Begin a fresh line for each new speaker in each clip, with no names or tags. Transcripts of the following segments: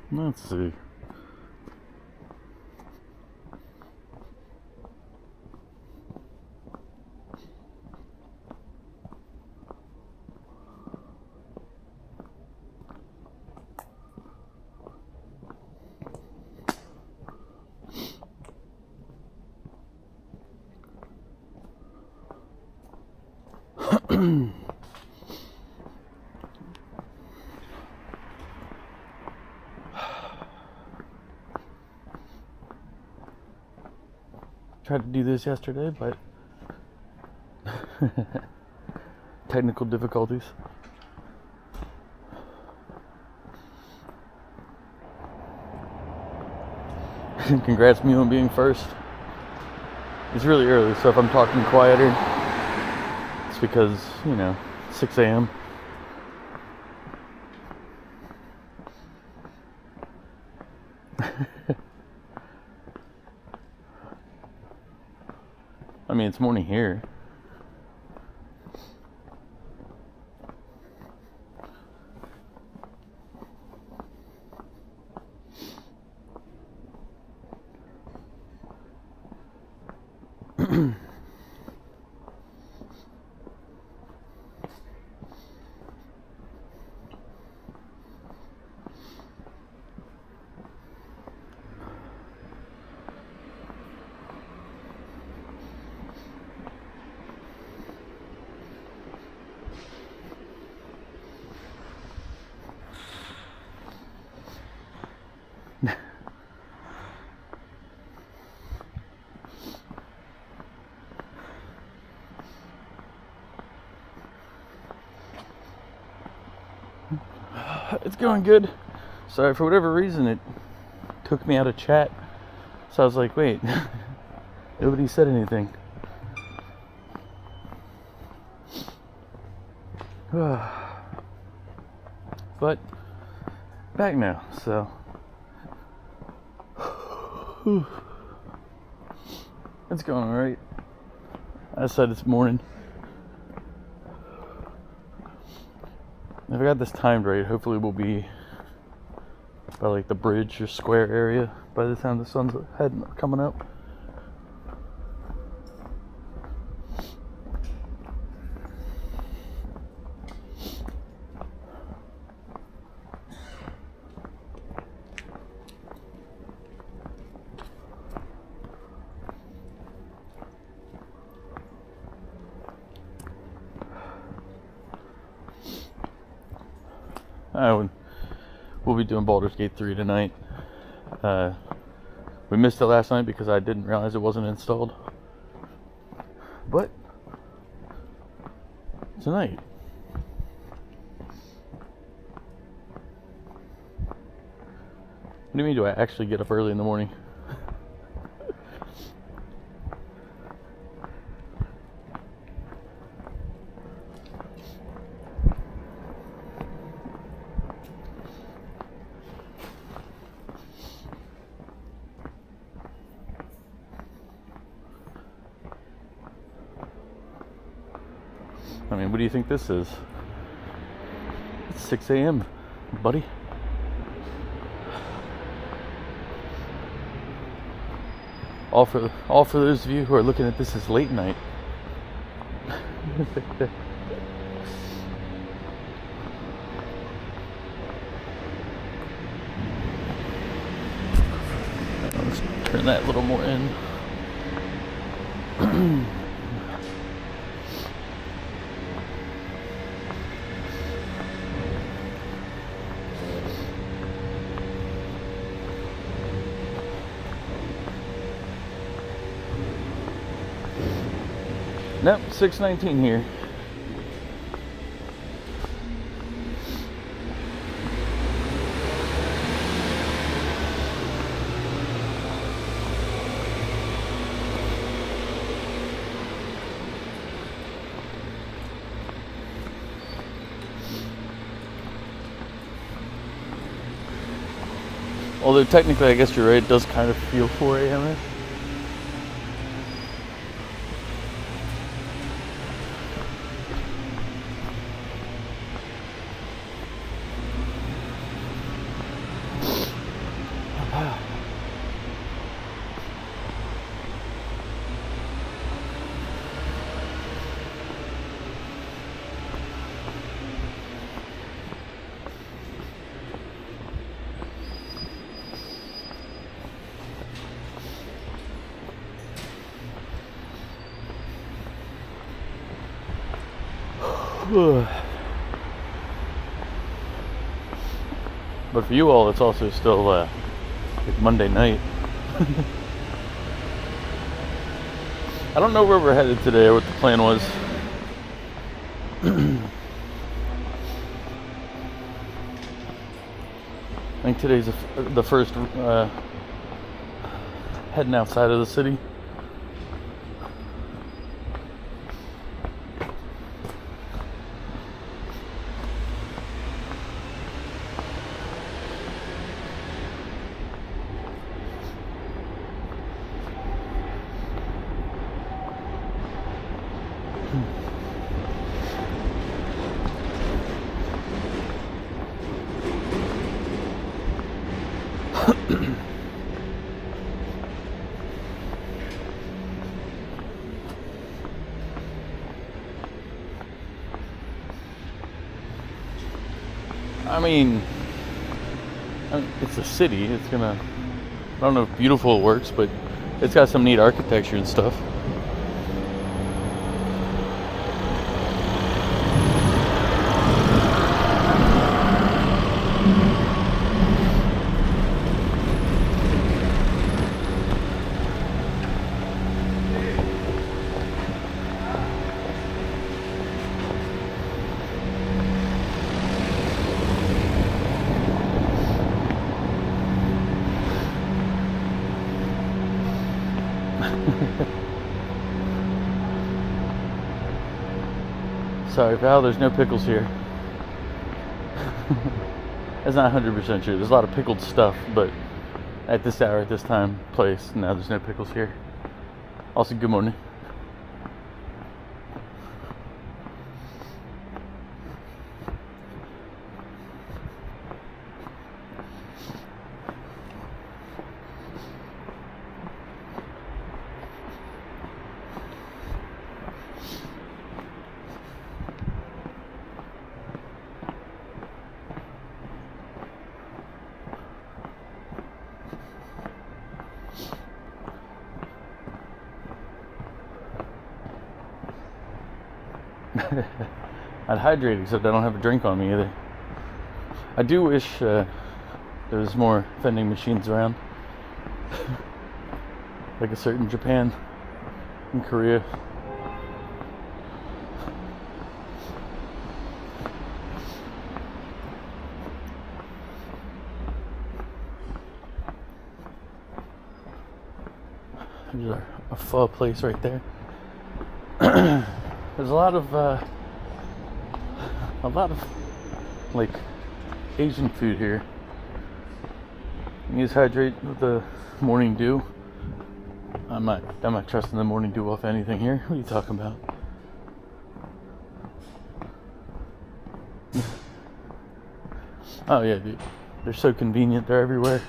Let's see. Tried to do this yesterday, but technical difficulties. Congrats me on being first. It's really early, so if I'm talking quieter, it's because, 6 a.m. I mean, it's morning here. It's going good. Sorry, for whatever reason it took me out of chat. So I was like, wait, nobody said anything. But back now, so it's going alright. I said it's morning. If I got this timed right, hopefully we'll be by like the bridge or square area by the time the sun's coming up. We'll be doing Baldur's Gate 3 tonight. We missed it last night because I didn't realize it wasn't installed. But tonight. What do you mean, do I actually get up early in the morning? I mean, what do you think this is? It's 6 a.m., buddy. All for those of you who are looking at this as late night. Let's turn that a little more in. Nope, 6:19 here. Although technically, I guess you're right, it does kind of feel 4 a.m.-ish. But for you all, it's also still like Monday night. I don't know where we're headed today or what the plan was. I think today's the first heading outside of the city. I mean, it's a city. It's gonna, I don't know if beautiful works, but it's got some neat architecture and stuff. Sorry, Val, there's no pickles here. That's not 100% true. There's a lot of pickled stuff, but at this hour, at this time, place, no, there's no pickles here. Also, good morning. I'd hydrate, except I don't have a drink on me either. I do wish there was more vending machines around. Like a certain Japan and Korea. There's a pho place right there. There's a lot of like Asian food here. You just hydrate with the morning dew. I'm not trusting the morning dew off anything here. What are you talking about? Oh yeah, dude. They're so convenient. They're everywhere.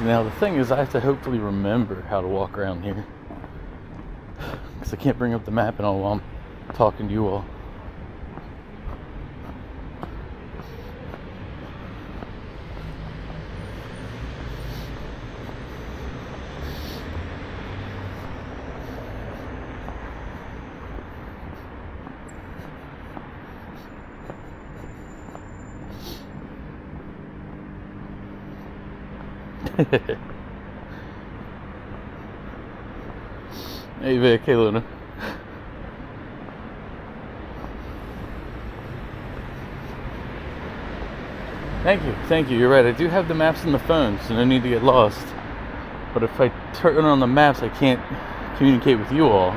Now the thing is, I have to hopefully remember how to walk around here, because I can't bring up the map and all while I'm talking to you all. Hey Vic, hey Luna. Thank you, you're right. I do have the maps in the phone, so no need to get lost. But if I turn on the maps, I can't communicate with you all.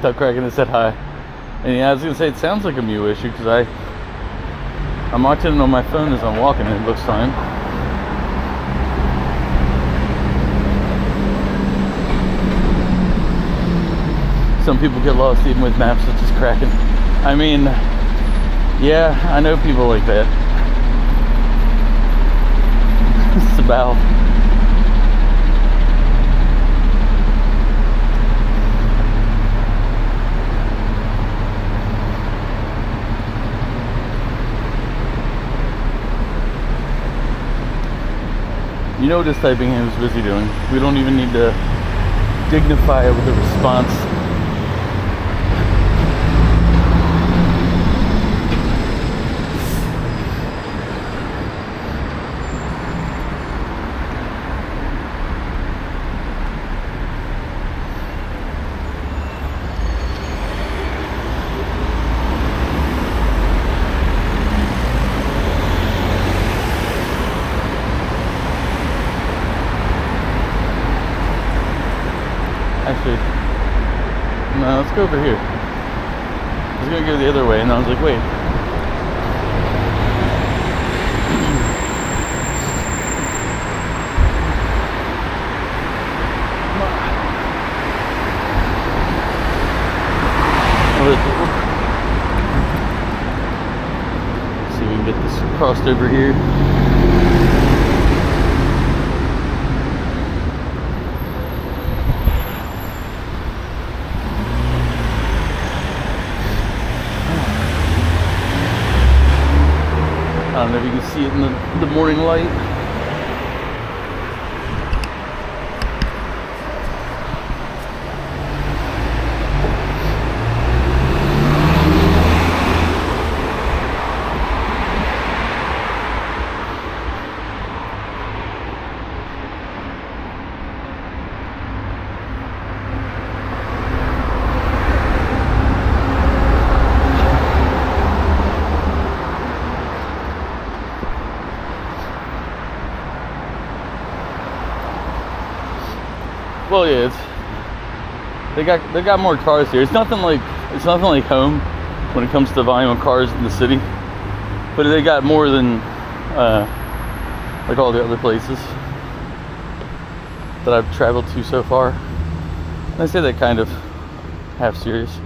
Tuck cracking his head hi. And yeah, I was gonna say it sounds like a Mew issue because I'm watching it on my phone as I'm walking and it looks fine. Some people get lost even with maps that's just cracking. I mean, yeah, I know people like that. It's about. You know what this typing hand is busy doing. We don't even need to dignify it with a response. Actually, no, let's go over here. I was gonna go the other way, and I was like, wait. Let's see if we can get this crossed over here. I don't know if you can see it in the morning light. Well, yeah, they got more cars here. It's nothing like home when it comes to the volume of cars in the city, but they got more than like all the other places that I've traveled to so far. And I say that kind of half serious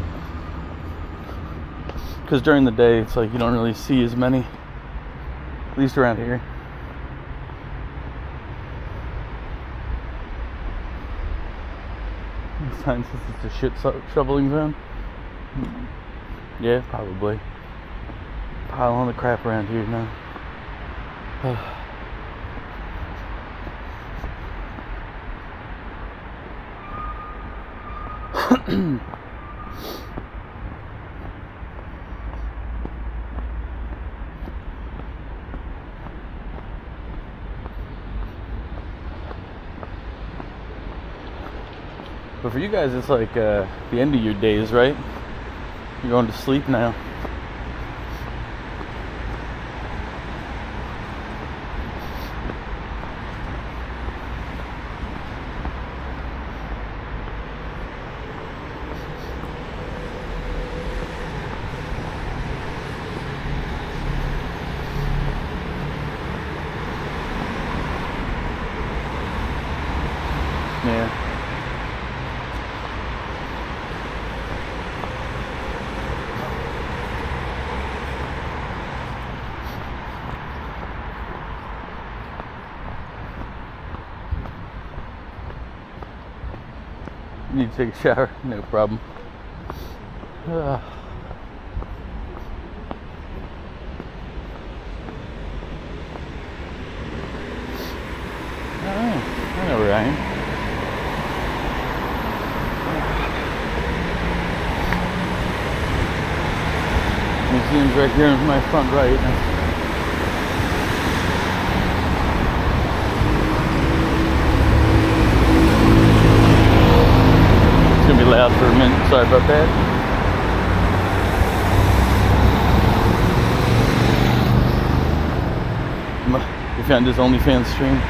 because during the day it's like you don't really see as many, at least around here. Since it's a shit shoveling zone. Yeah, probably. Pile on the crap around here now. But for you guys, it's like the end of your days, right? You're going to sleep now. Yeah. You need to take a shower? No problem. I know where I am. Museum's right here in my front right. It's gonna be loud for a minute. Sorry about that. We found his OnlyFans stream.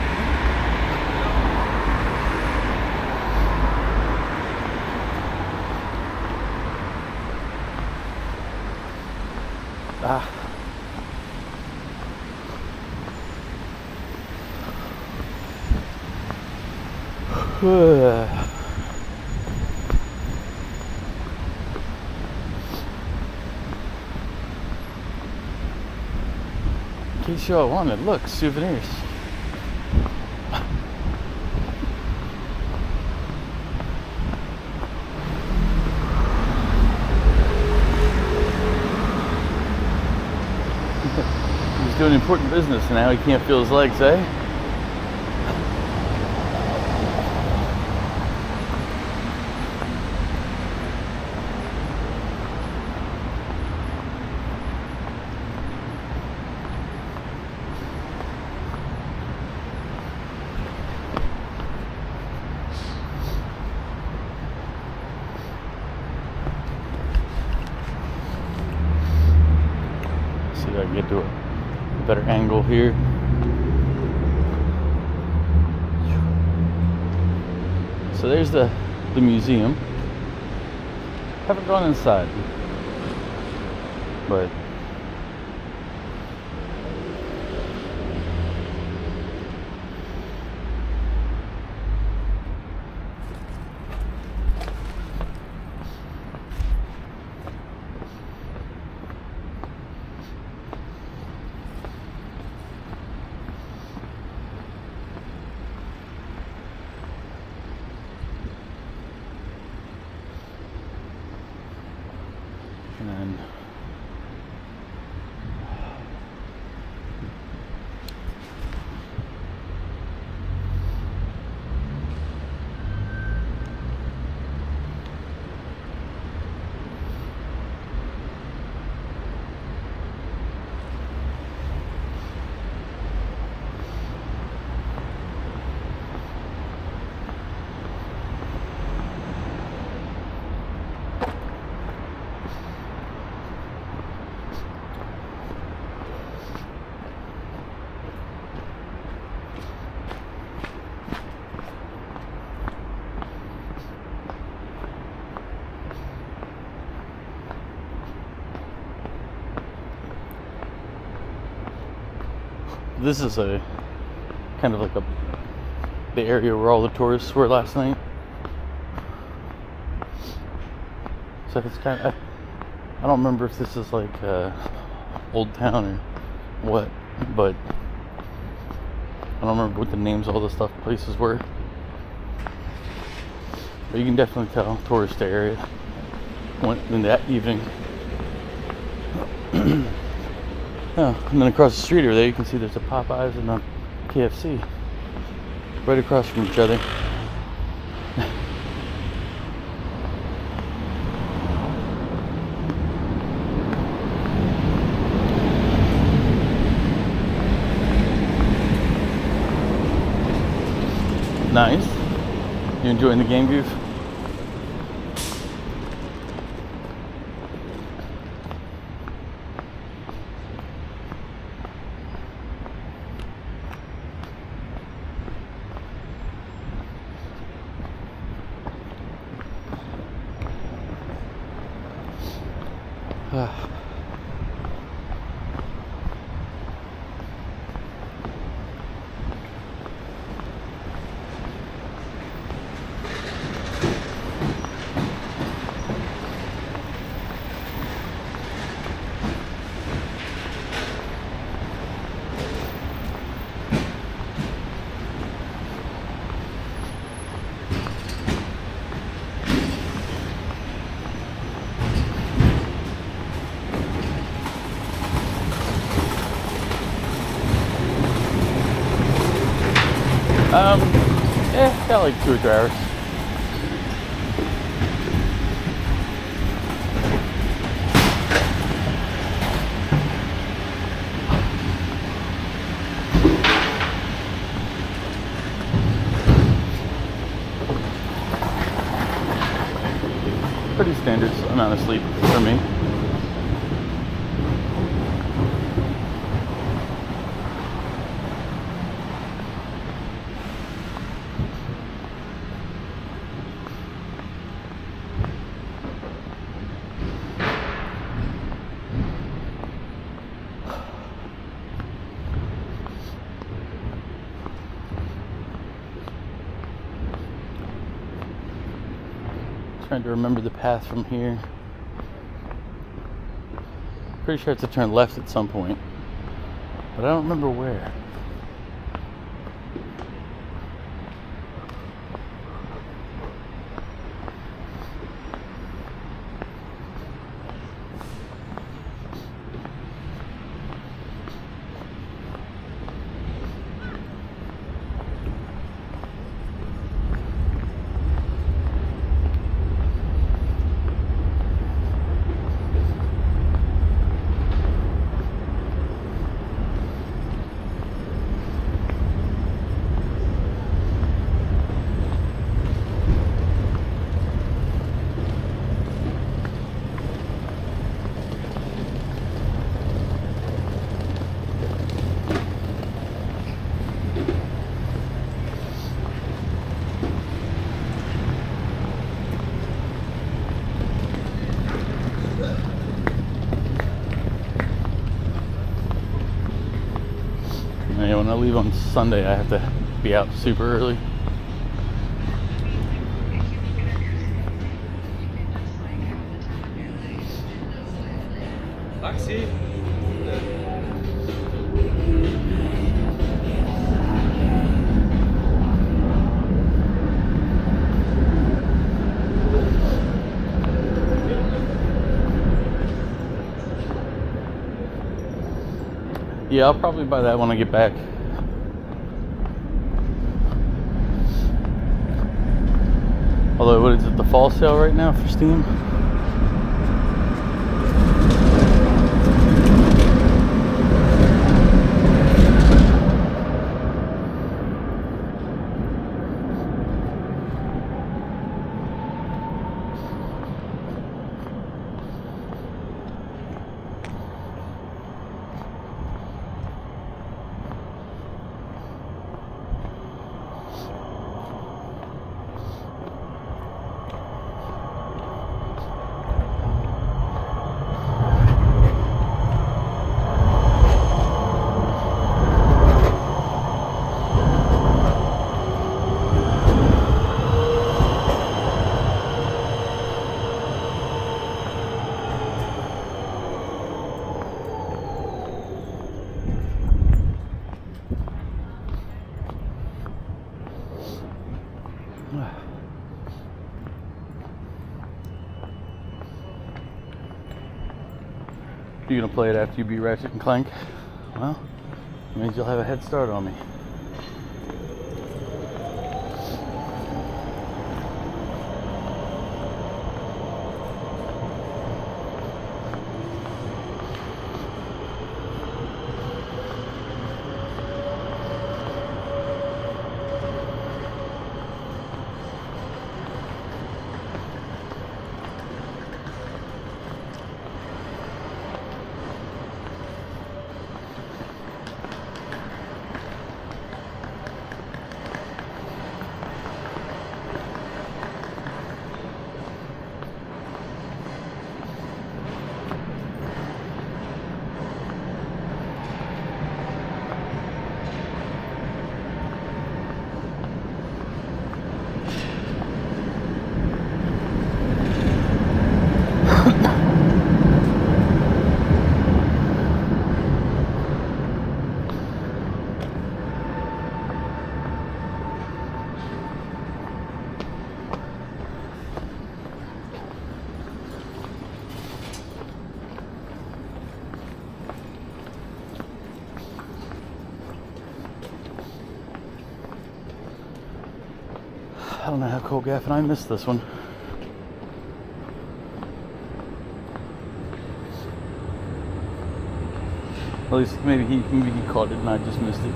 In case you all wanted, look, souvenirs. He's doing important business and now he can't feel his legs, eh? See if I can get to a better angle here. So there's the museum. Haven't gone inside, but and then this is a kind of like the area where all the tourists were last night. So it's kind of, I don't remember if this is like Old Town or what, but I don't remember what the names of all the stuff places were. But you can definitely tell tourist area in that evening. Oh, and then across the street over there you can see there's a Popeyes and a KFC right across from each other. Nice. You enjoying the game, Goof? Got like 2 or 3 hours. Pretty standard amount of sleep for me. trying to remember the path from here. Pretty sure it's to turn left at some point, but I don't remember where. Yeah, when I leave on Sunday, I have to be out super early.
Taxi.
Yeah, I'll probably buy that when I get back. Although, what is it, the fall sale right now for Steam? You gonna play it after you beat Ratchet and Clank? Well, it means you'll have a head start on me. I don't know how Cole Gaff and I missed this one. At least maybe he caught it and I just missed it.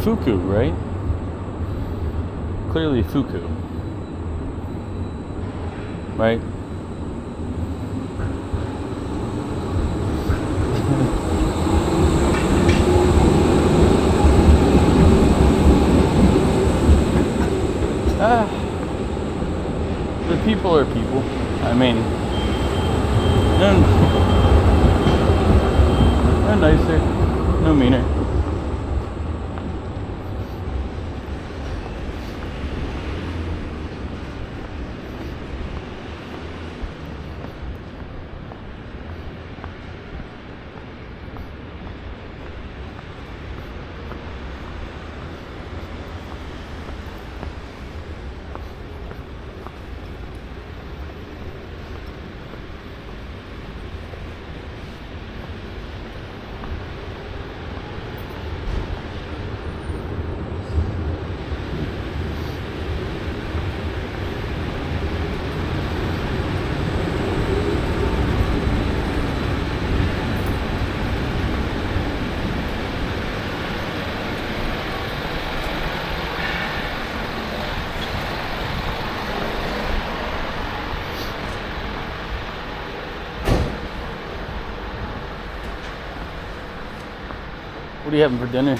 Fuku, right? Clearly Fuku. Right? The people are people. I mean, No nicer, no meaner. What are you having for dinner?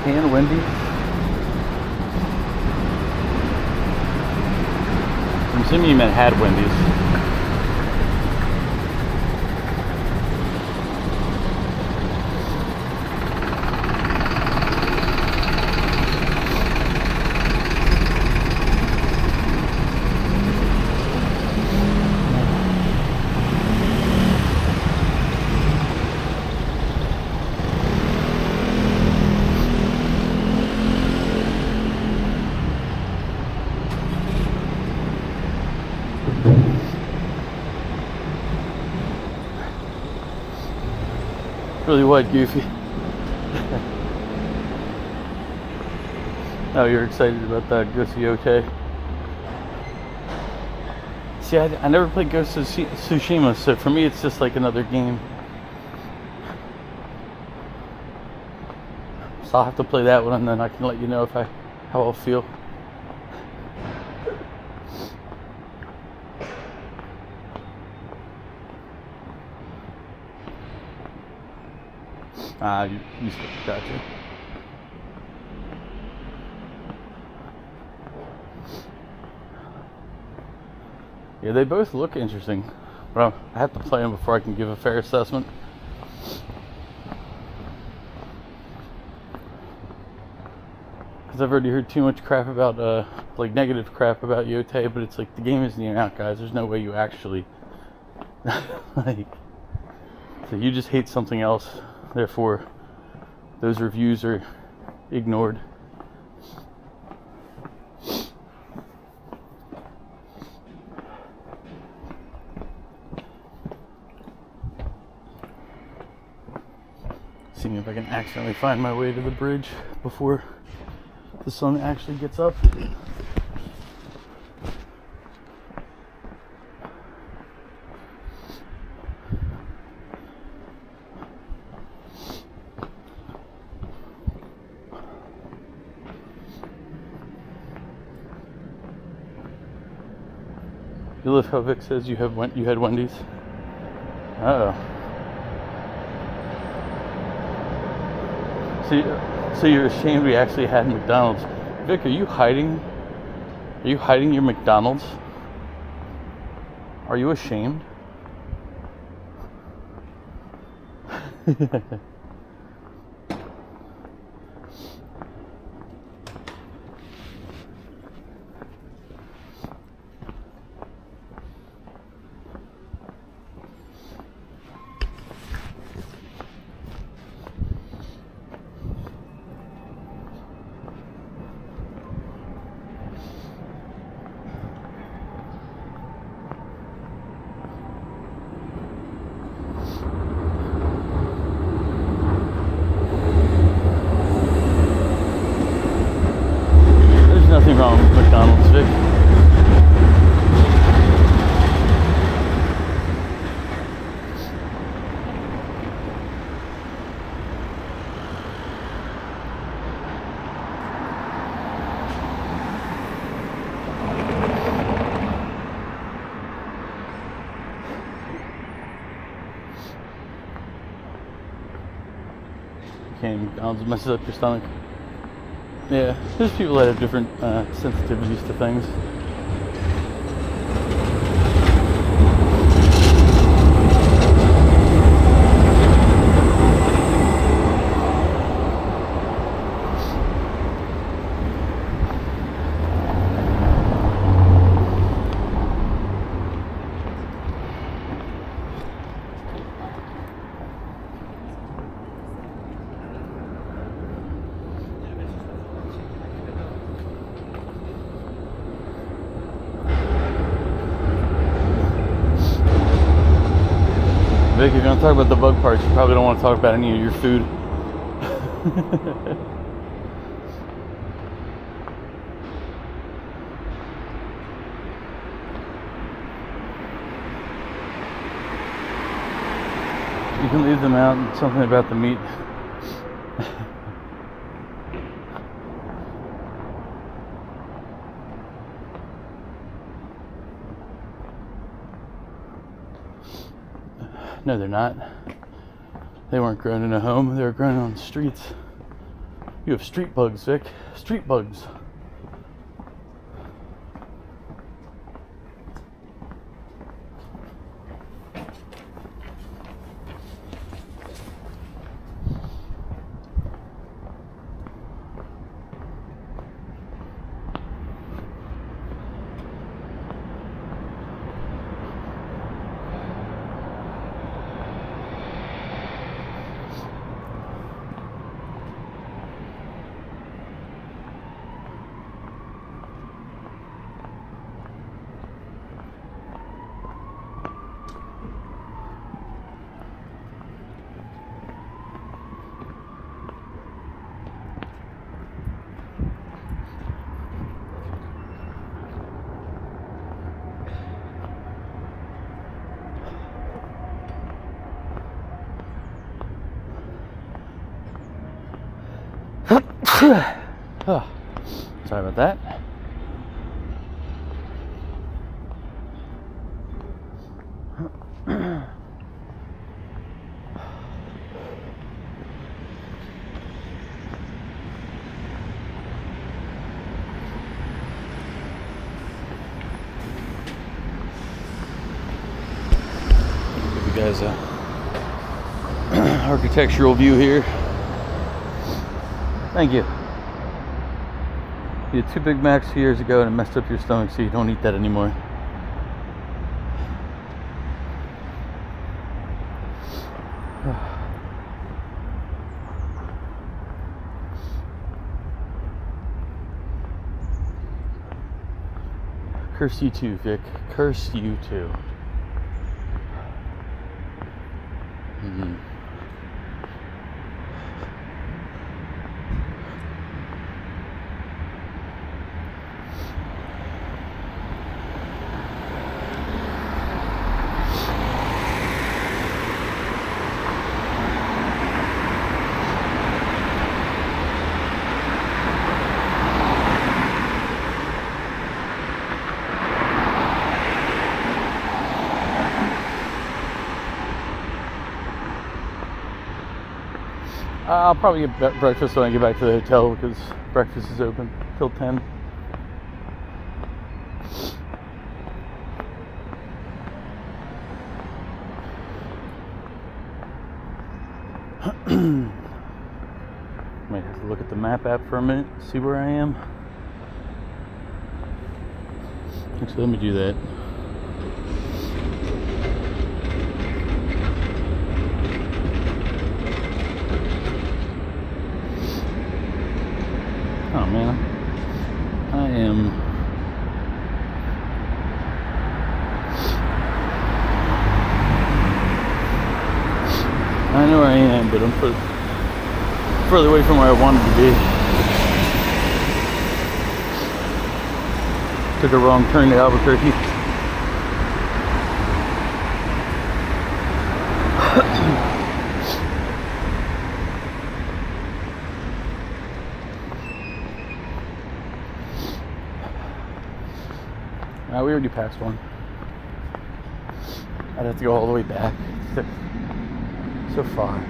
And Wendy's. I'm assuming you meant had Wendy's. Really what, Goofy? Oh, you're excited about that Ghost of Yotei? See, I never played Ghost of Tsushima, so for me it's just like another game. So I'll have to play that one and then I can let you know if how I'll feel. You gotcha. Yeah, they both look interesting, but I have to play them before I can give a fair assessment. Because I've already heard too much crap about, like negative crap about Yotei, but it's like the game isn't even out, guys. There's no way you actually, like, so you just hate something else, therefore those reviews are ignored. Seeing if I can accidentally find my way to the bridge before the sun actually gets up. You live how Vic says you had Wendy's? Oh. So you're ashamed we actually had McDonald's. Vic, are you hiding your McDonald's? Are you ashamed? McDonald's, Vic. Okay, McDonald's messes up your stomach. Yeah, there's people that have different sensitivities to things. Vic, if you're gonna talk about the bug parts, you probably don't want to talk about any of your food. You can leave them out and something about the meat. No, they're not. They weren't grown in a home. They were grown on the streets. You have street bugs, Vic. Street bugs. Oh, sorry about that. Give you guys a architectural view here. Thank you. You had 2 Big Macs years ago and it messed up your stomach, so you don't eat that anymore. Curse you too, Vic. Curse you too. I'll probably get breakfast when I get back to the hotel because breakfast is open till 10. Might have to look at the map app for a minute, see where I am. Actually, let me do that. Oh man, I know where I am, but I'm further away from where I wanted to be. took a wrong turn to Albuquerque. We already passed one. I'd have to go all the way back. So far.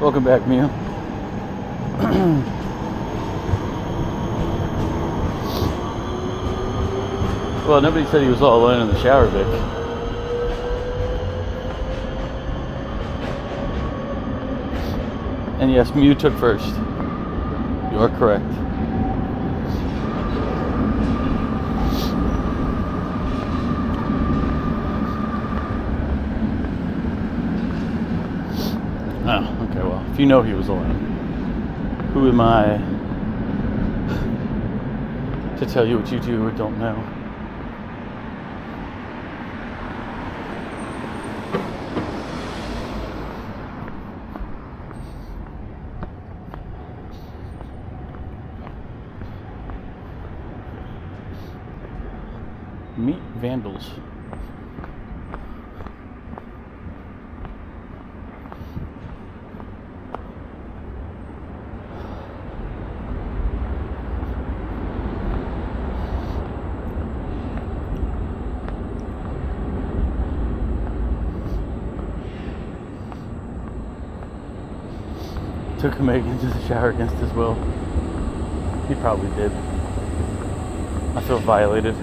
Welcome back, Mia. Well, nobody said he was all alone in the shower, Vic. And yes, Mew took first. You are correct. Oh, okay, well, if you know he was alone, who am I to tell you what you do or don't know? Meet vandals. Took Megan to the shower against his will. He probably did. I feel violated.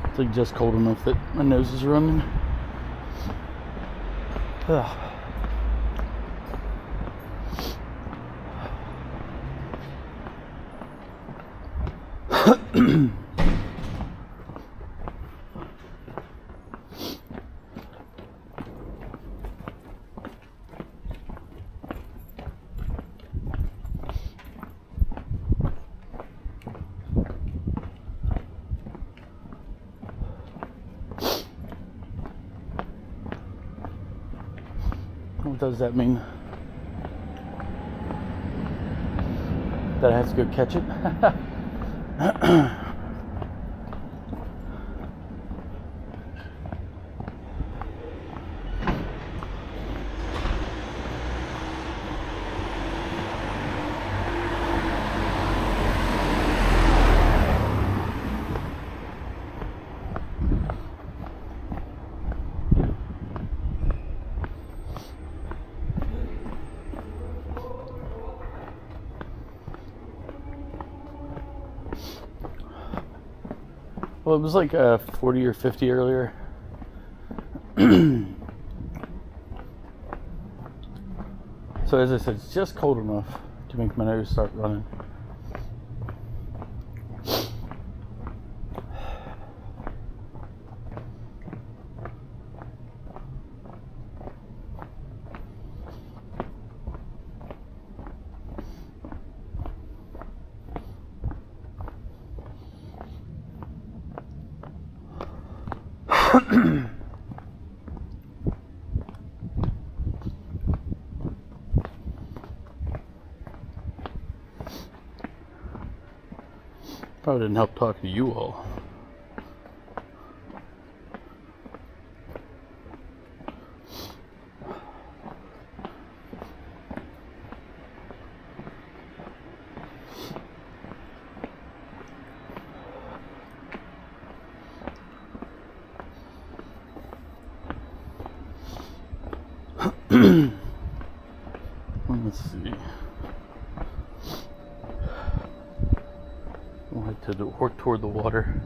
It's like just cold enough that my nose is running. Ugh. What does that mean? That I have to go catch it? Well, it was like 40 or 50 earlier. So as I said, it's just cold enough to make my nose start running. Probably didn't help talking to you all. Let's see. We'll head to work toward the water.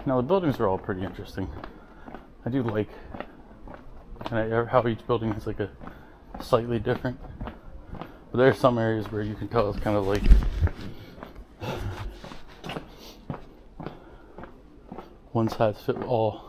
Now the buildings are all pretty interesting. I do like how each building is like a slightly different. But there are some areas where you can tell it's kind of like one size fits all.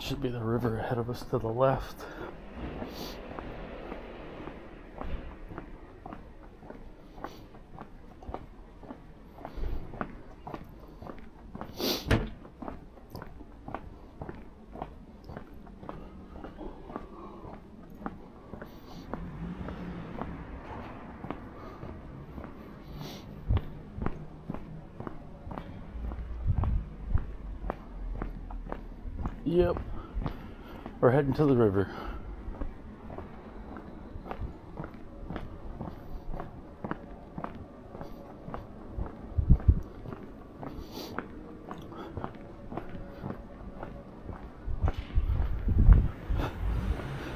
Should be the river ahead of us to the left. Yep, we're heading to the river.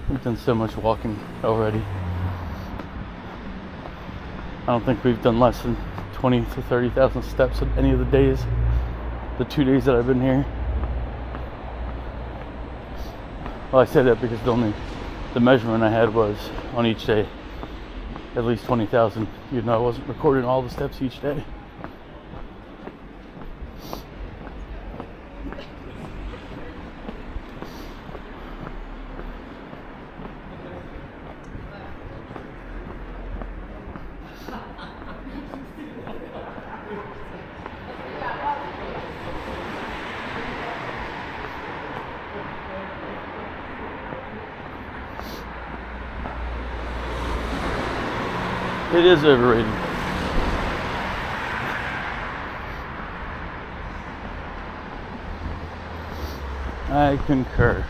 We've done so much walking already. I don't think we've done less than 20 to 30,000 steps in any of the days, the 2 days that I've been here. Well, I say that because the measurement I had was on each day at least 20,000, even though I wasn't recording all the steps each day. It is overrated. I concur.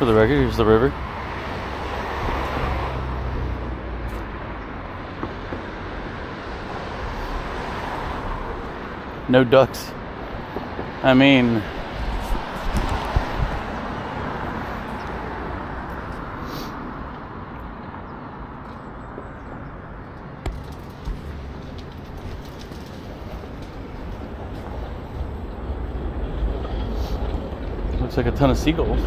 For the record, here's the river. No ducks. I mean, looks like a ton of seagulls.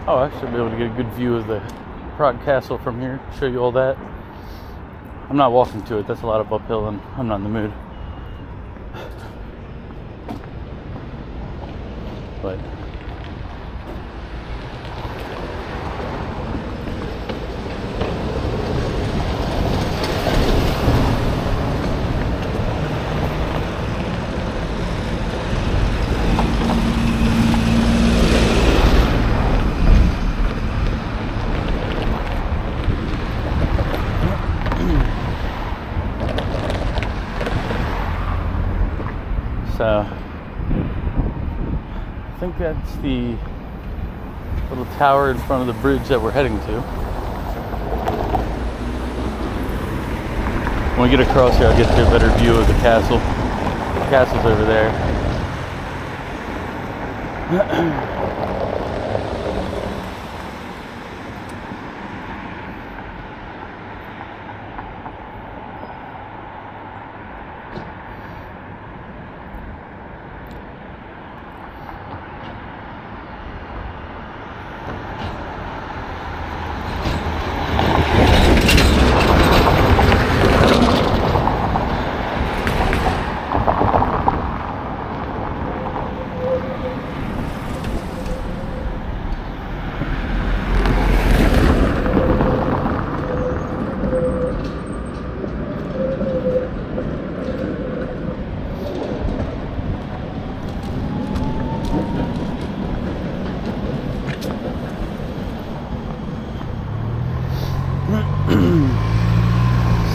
Oh, I should be able to get a good view of the Prague Castle from here. Show you all that. I'm not walking to it. That's a lot of uphill, and I'm not in the mood. But so I think that's the little tower in front of the bridge that we're heading to. When we get across here, I'll get to a better view of the castle. The castle's over there.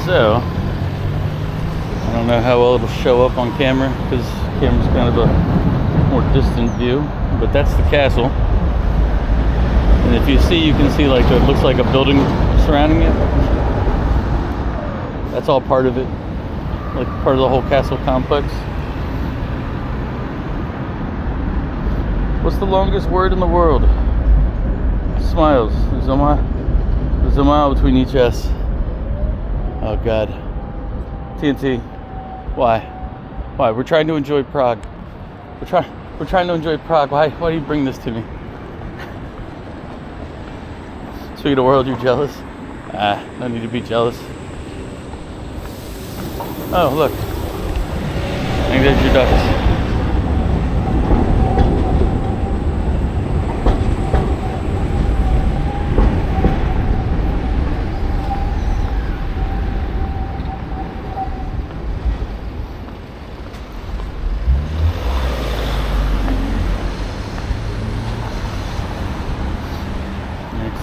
So, I don't know how well it'll show up on camera because the camera's kind of a more distant view, but that's the castle. And if you see, you can see like it looks like a building surrounding it. That's all part of it, like part of the whole castle complex. What's the longest word in the world? Smiles. There's a mile between each S. Oh God. TNT. Why? We're trying to enjoy Prague. We're trying to enjoy Prague. Why do you bring this to me? Speaking of the world, you're jealous? No need to be jealous. Oh, look. I think there's your ducks.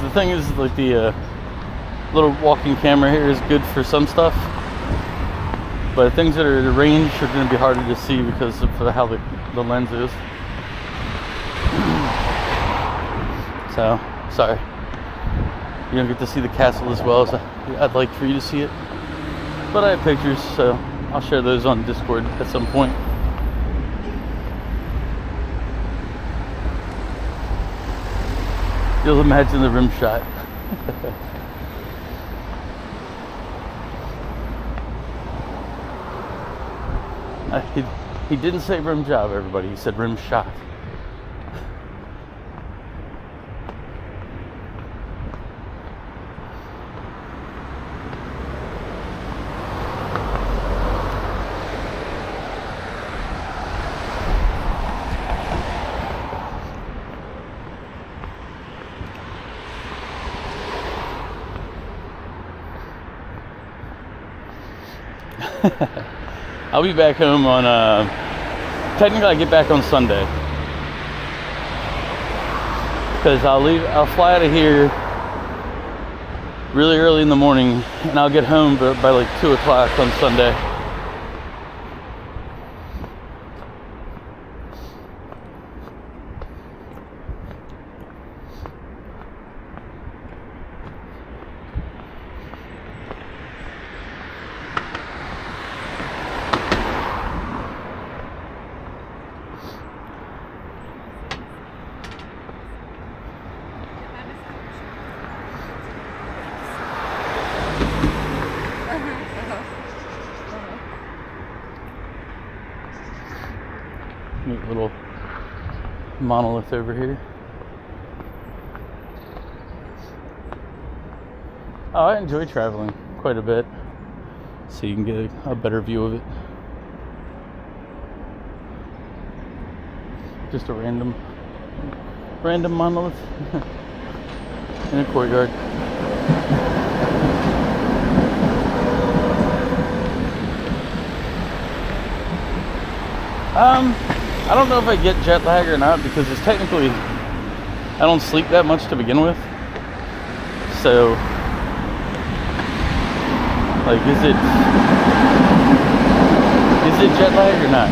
The thing is, like, the little walking camera here is good for some stuff, but things that are at range are going to be harder to see because of how the lens is. So, sorry. You don't get to see the castle as well as I'd like for you to see it. But I have pictures, so I'll share those on Discord at some point. You'll imagine the rim shot. He didn't say rim job, everybody. He said rim shot. I'll be back home on technically I get back on Sunday. Because I'll fly out of here really early in the morning, and I'll get home by like 2 o'clock on Sunday. Neat little monolith over here. Oh, I enjoy traveling quite a bit, so you can get a better view of it. Just a random monolith in a courtyard. I don't know if I get jet lag or not, because it's technically, I don't sleep that much to begin with. So, like, is it jet lag or not?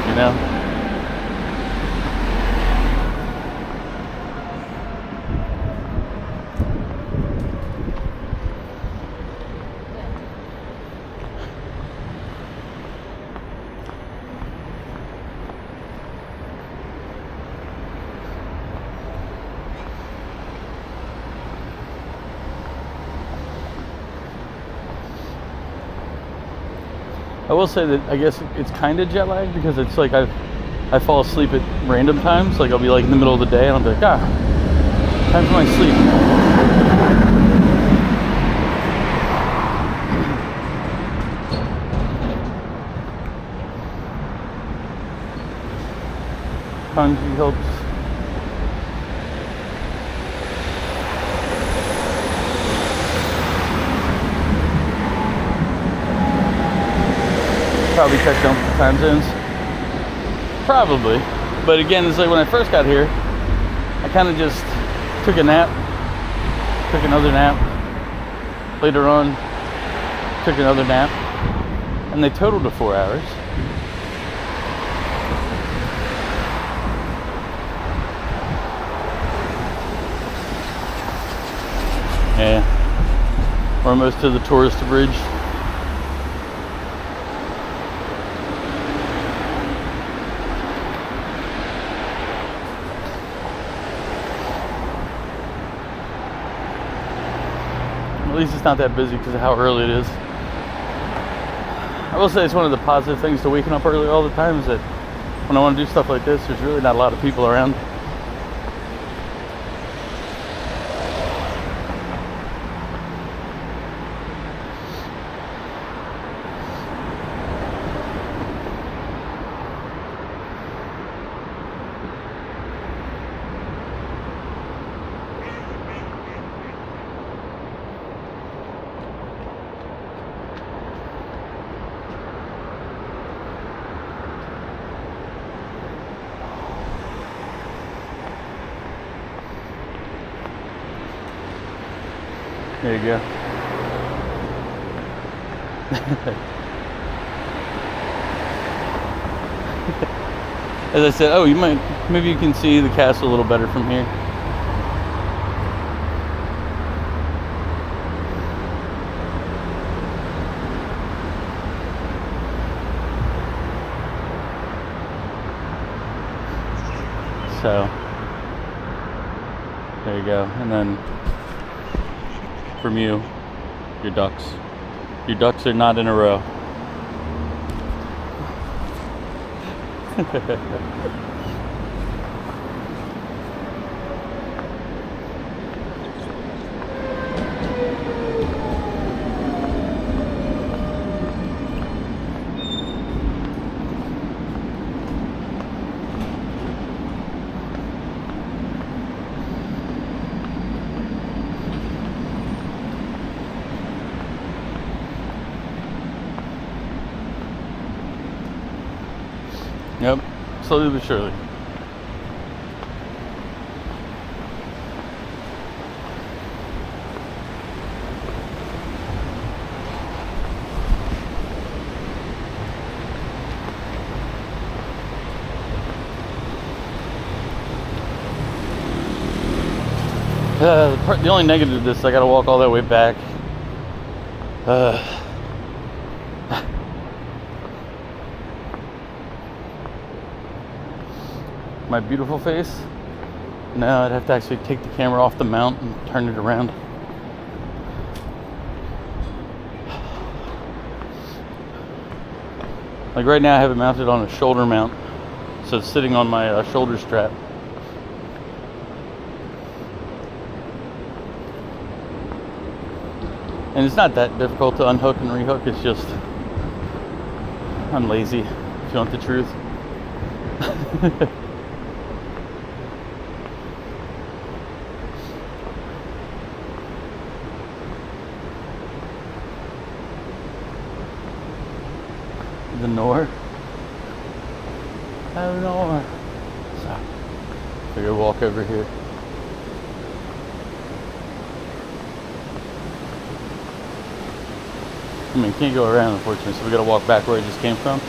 You know? I will say that I guess it's kind of jet lag, because it's like I fall asleep at random times. Like I'll be like in the middle of the day and I'll be like, time for my sleep. Kanji helps. Probably catch up with time zones. Probably. But again, it's like when I first got here, I kind of just took a nap, took another nap, later on took another nap, and they totaled to 4 hours. Yeah. We're almost to the tourist bridge. At least it's not that busy because of how early it is. I will say it's one of the positive things to waking up early all the time is that when I want to do stuff like this, there's really not a lot of people around. There you go. As I said, maybe you can see the castle a little better from here. So, there you go. And then from you, your ducks. Your ducks are not in a row. Yep, slowly but surely. The only negative of this, I gotta walk all that way back. My beautiful face. Now I'd have to actually take the camera off the mount and turn it around. Like right now I have it mounted on a shoulder mount, so it's sitting on my shoulder strap. And it's not that difficult to unhook and rehook, it's just I'm lazy, if you want the truth. The Nor. Oh, Nor. So, figure walk over here. I mean, can't go around, unfortunately, so we gotta walk back where I just came from.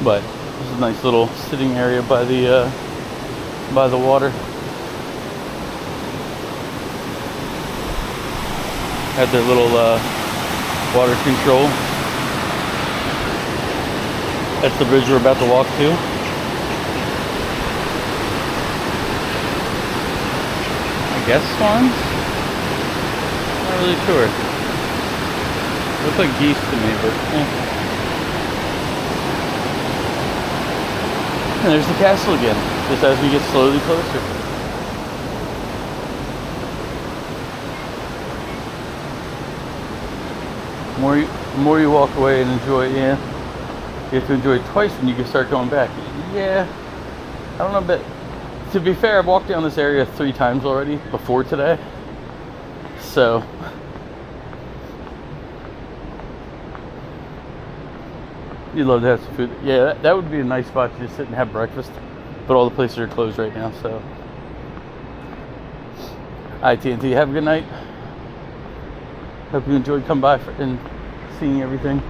But there's a nice little sitting area by the water. Had their little water control. That's the bridge we're about to walk to. I guess swans? Not really sure. Looks like geese to me, but And there's the castle again, just as we get slowly closer. The more you walk away and enjoy, you have to enjoy it twice when you can start going back. Yeah, I don't know, but to be fair, I've walked down this area 3 times already before today, so you'd love to have some food. Yeah, that would be a nice spot to just sit and have breakfast, but all the places are closed right now, so. Alright, TNT, have a good night. Hope you enjoyed coming by and seeing everything.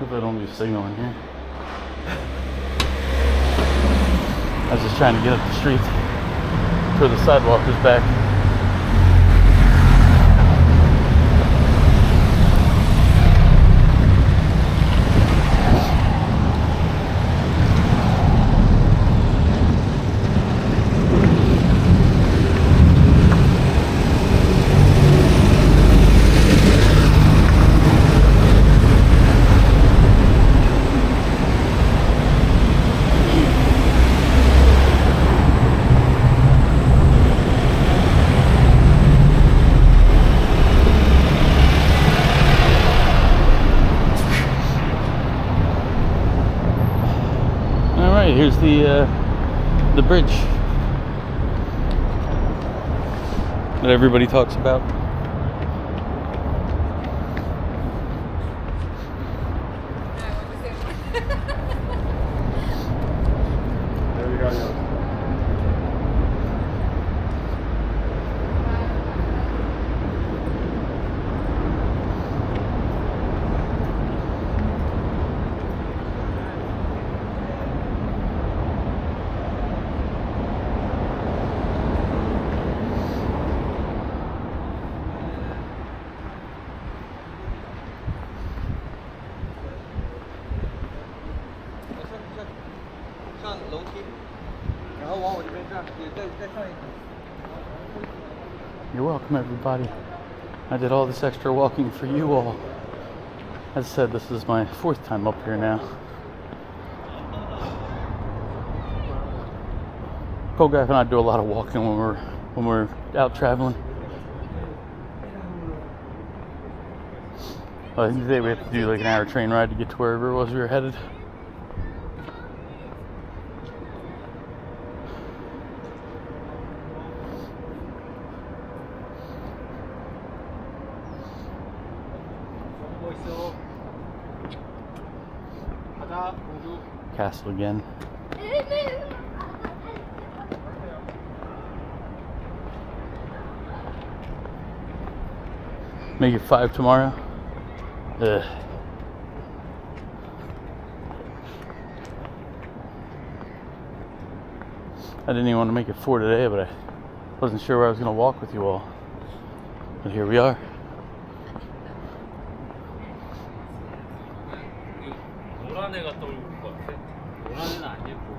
Hope I don't lose signal in here. I was just trying to get up the street where the sidewalk is back. Here's the bridge that everybody talks about.
There we go.
You're welcome, everybody. I did all this extra walking for you all. As I said, this is my 4th time up here now. Kolgav and I do a lot of walking when we're out traveling. I think today we have to do like an hour train ride to get to wherever it was we were headed. Castle again. Make it 5 tomorrow. Ugh. I didn't even want to make it 4 today, but I wasn't sure where I was going to walk with you all. But here we are.
노란 애가 떠올 것 같아. 노란 애는 안 예뻐.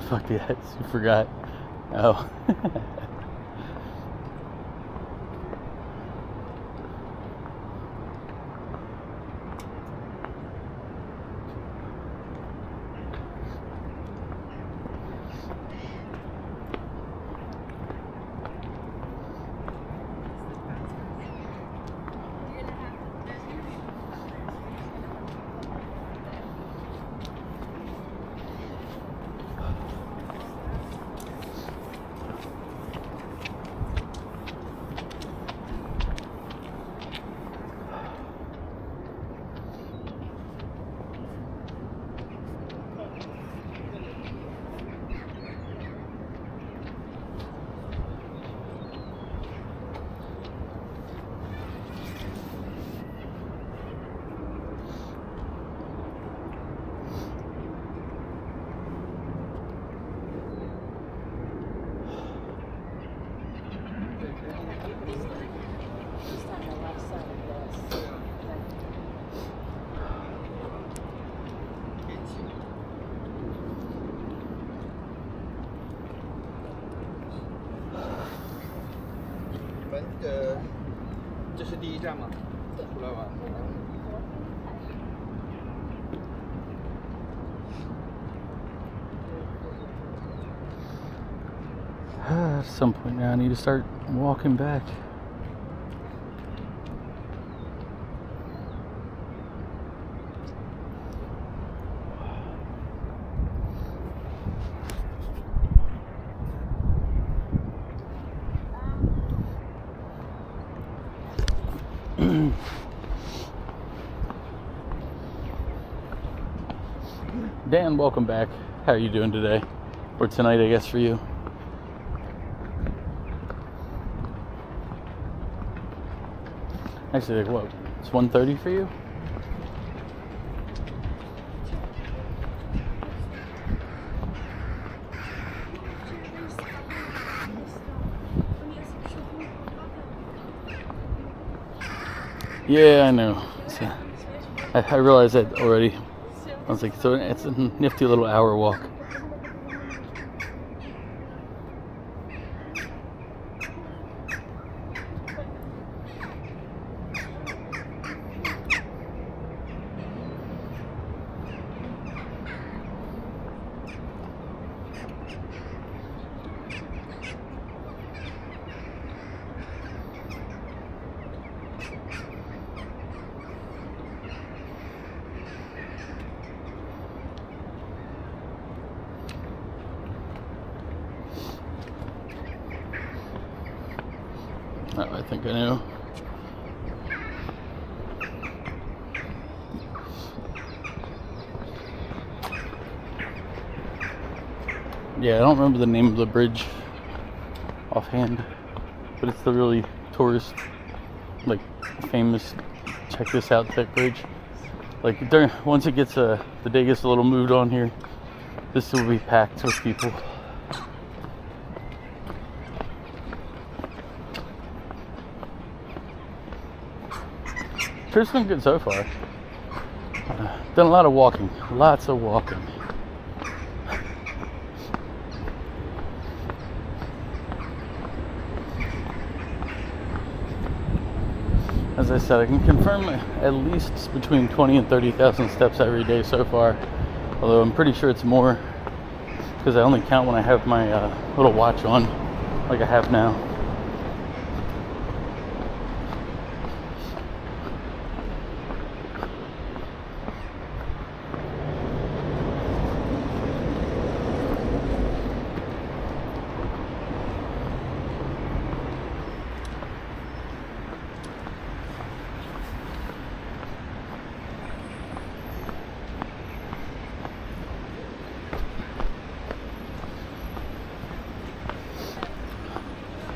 Fuck yes, you forgot. Oh. At some point now I need to start walking back. Dan, welcome back. How are you doing today? Or tonight, I guess, for you. Actually, like what? It's 1:30 for you? Yeah, I know. So, I realized that already. I was like, so it's a nifty little hour walk. Oh, I think I know. Yeah, I don't remember the name of the bridge offhand, but it's the really tourist, like, famous check this out type bridge. Like, once it gets the day gets a little moved on here, this will be packed with people. Trip's been good so far. Done a lot of walking, lots of walking. As I said, I can confirm at least between 20 and 30,000 steps every day so far. Although I'm pretty sure it's more because I only count when I have my little watch on, like I have now.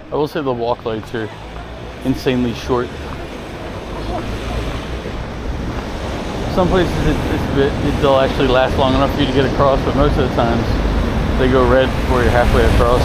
I will say the walk lights are insanely short. Some places they'll actually last long enough for you to get across, but most of the times they go red before you're halfway across.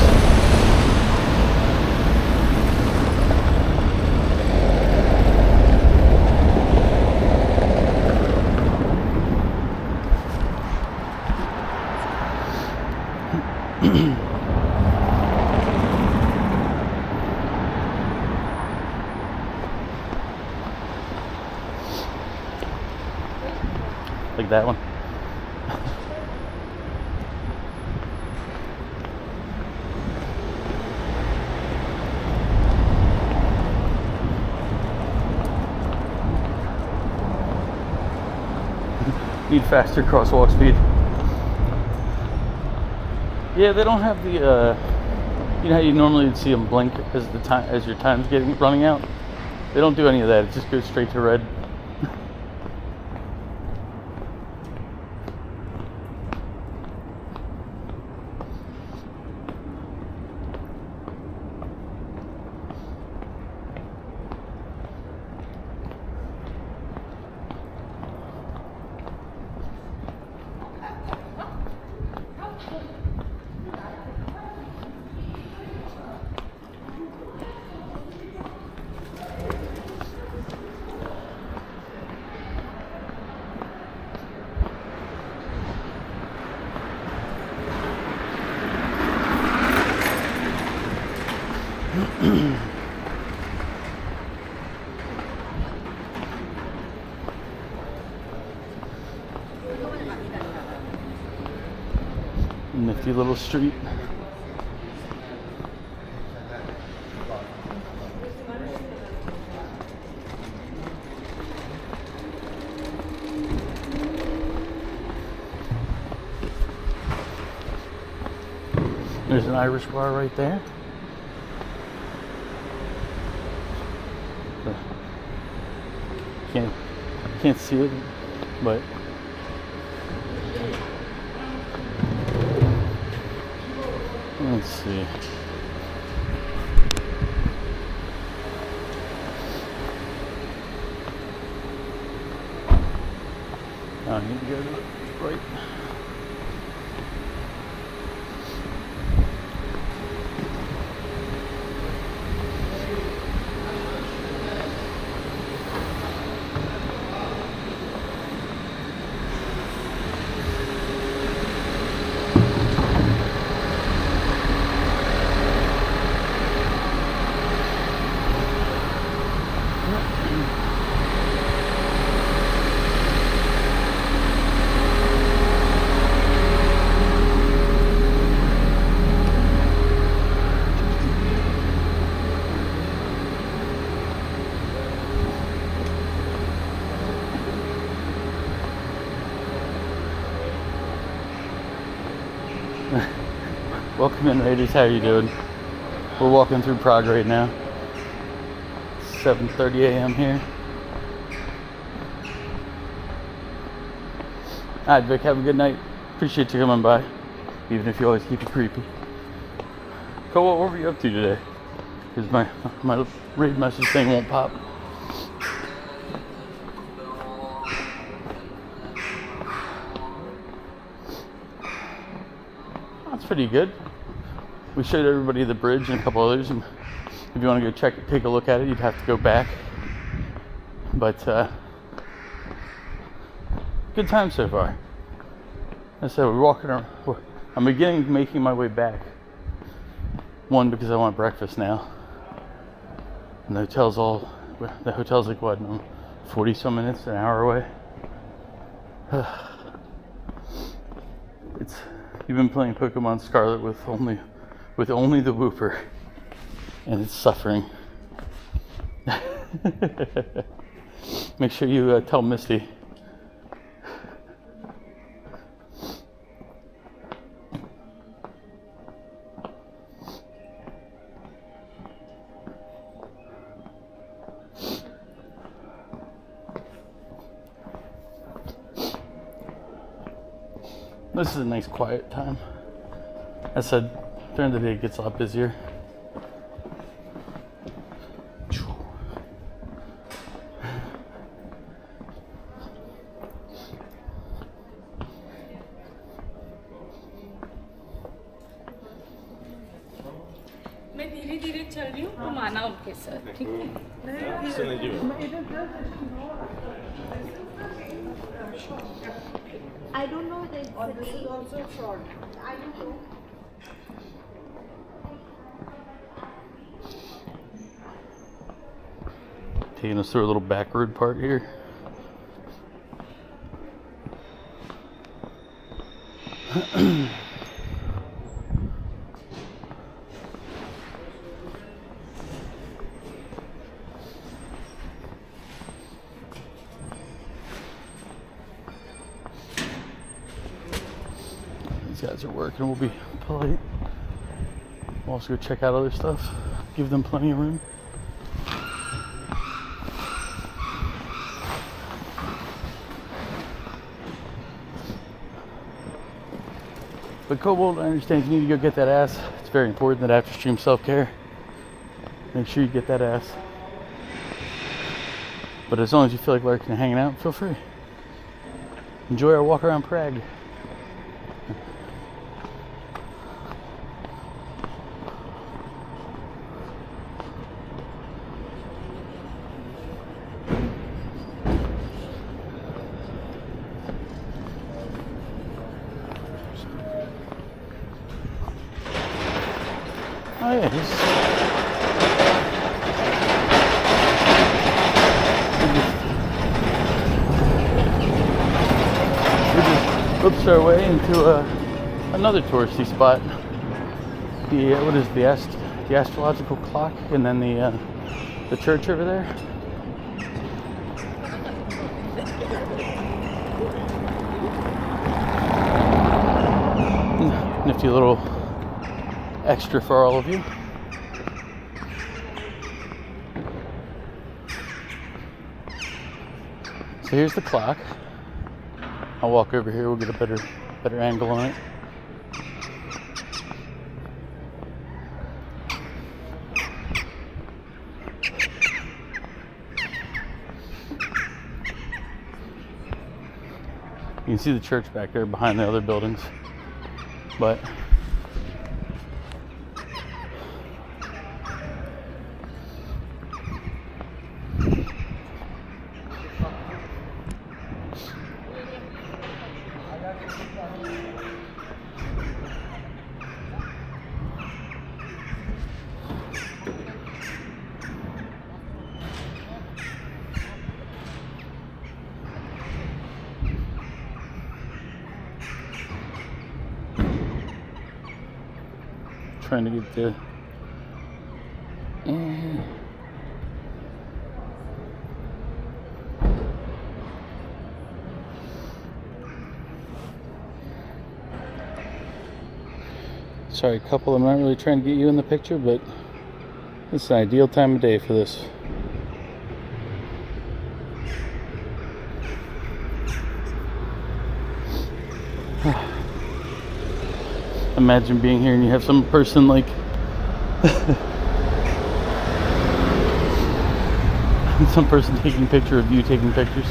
Like that one. Need faster crosswalk speed. Yeah, they don't have the you know how you normally would see them blink as your time's running out? They don't do any of that. It just goes straight to red. Nifty little street. There's an Irish bar right there. Can't see it, but let's see. I need to go to the right. Welcome in, Raiders. How are you doing? We're walking through Prague right now. 7:30 a.m. here. Alright, Vic, have a good night. Appreciate you coming by, even if you always keep it creepy. Cole, what were you up to today? Because my raid message thing won't pop. That's pretty good. We showed everybody the bridge and a couple others, and if you want to go take a look at it, you'd have to go back But good time so far. As I said, we're walking around. I'm making my way back. One, because I want breakfast now. And the hotel's like what, 40 some minutes, an hour away. You've been playing Pokemon Scarlet with only the Wooper, and it's suffering. Make sure you tell Misty. This is a nice quiet time. As I said, during the day it gets a lot busier.
मैं धीरे धीरे चल रही हूँ तुम आना उनके साथ ठीक है
I don't know this. This is also short. I don't know.
Taking us through a little back road part here. These guys are working. We'll be polite. We'll also go check out other stuff. Give them plenty of room. But Cobalt, I understand you need to go get that ass. It's very important that after stream self-care, make sure you get that ass. But as long as you feel like lurking and hanging out, feel free. Enjoy our walk around Prague. Oh yeah, we just whooped our way into another touristy spot. What is the astrological clock, and then the church over there. Nifty little extra for all of you. So here's the clock. I'll walk over here, we'll get a better angle on it. You can see the church back there behind the other buildings, but trying to get the sorry, couple, I'm not really trying to get you in the picture, but this is an ideal time of day for this. Imagine being here and you have some person like some person taking a picture of you taking pictures.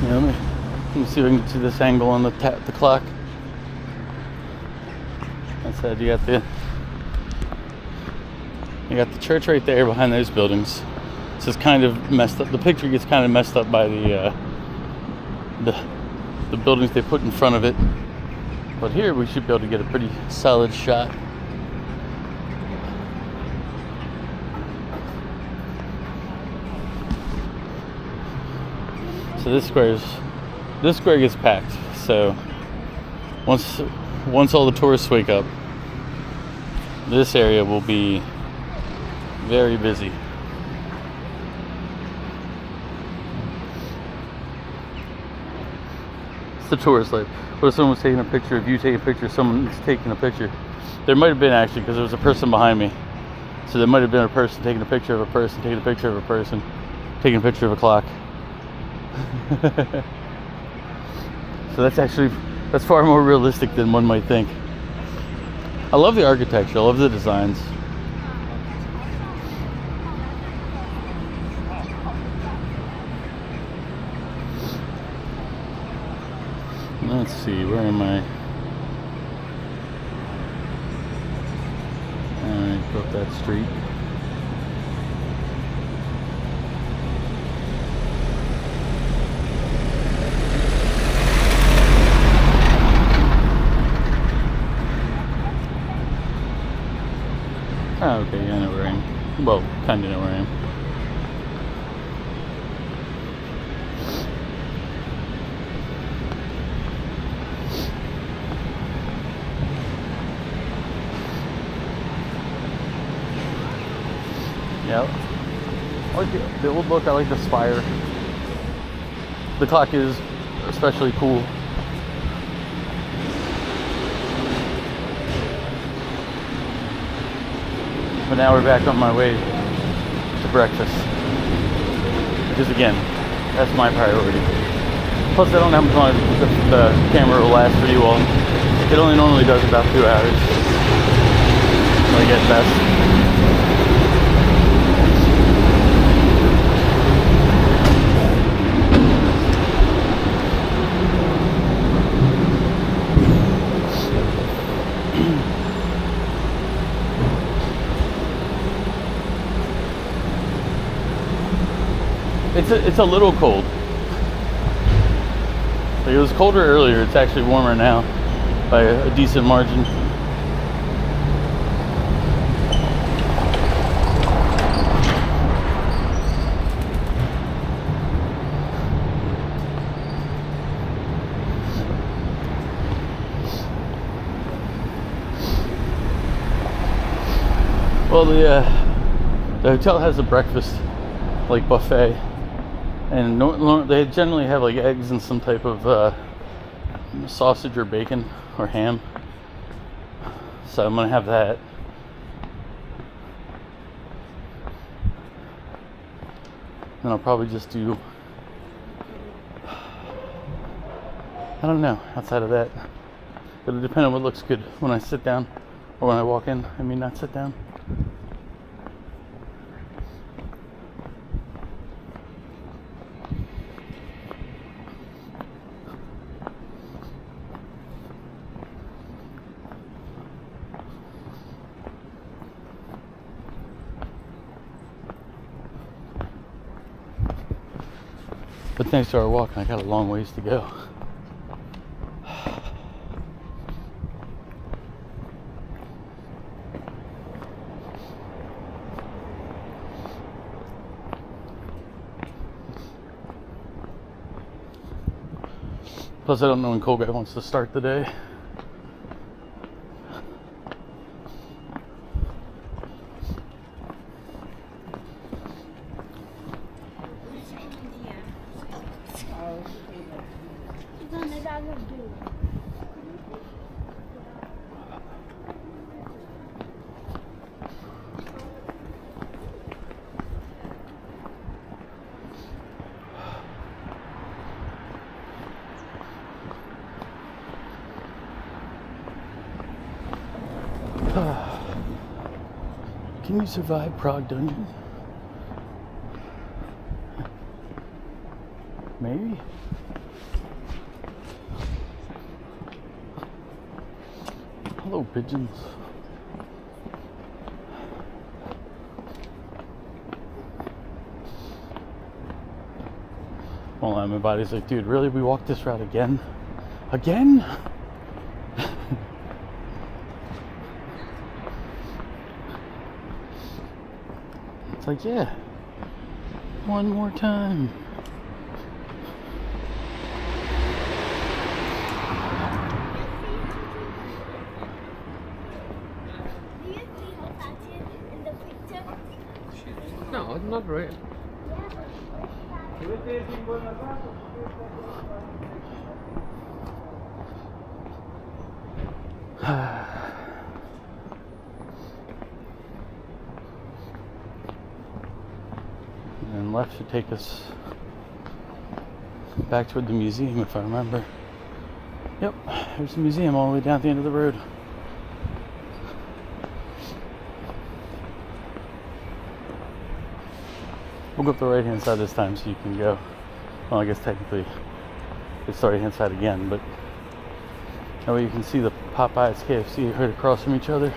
Yeah, see if I can get to this angle on the clock. I said you got the church right there behind those buildings. This is kind of messed up. The picture gets kind of messed up by the buildings they put in front of it. But here we should be able to get a pretty solid shot. So this square gets packed. So once all the tourists wake up, this area will be very busy. It's the tourist life. What if someone was taking a picture of you taking a picture of someone that's taking a picture? There might have been actually, because there was a person behind me. So there might have been a person taking a picture of a person, taking a picture of a person, taking a picture of a clock. So that's far more realistic than one might think. I love the architecture, I love the designs. Let's see, where am I? Alright, go up that street. Oh, okay, yeah, I know where I am. Well, kind of know where I am. Yeah, I like the old look. I like the spire. The clock is especially cool. But now we're back on my way to breakfast. Because again, that's my priority. Plus I don't have much longer the camera will last for you all. It only normally does about 2 hours. Like at best. It's a little cold. Like it was colder earlier. It's actually warmer now by a decent margin. Well, the hotel has a breakfast like buffet. And they generally have like eggs and some type of sausage or bacon or ham. So I'm gonna have that. And I'll probably just do, I don't know, outside of that. It'll depend on what looks good when I sit down or when I walk in. I mean, not sit down. But thanks to our walk, I got a long ways to go. Plus, I don't know when Cold Guy wants to start the day. Can you survive Prague dungeon? Maybe. Oh, pigeons. Well, my body's like, dude, really? We walked this route again? Again? It's like, yeah. One more time.
Do you see her Sachin in the picture?
No, not really.
And left should take us back toward the museum, if I remember. Yep, there's the museum all the way down at the end of the road. We'll go up the right hand side this time so you can go. Well, I guess technically it's the right hand side again, but that way you can see the Popeyes KFC right across from each other.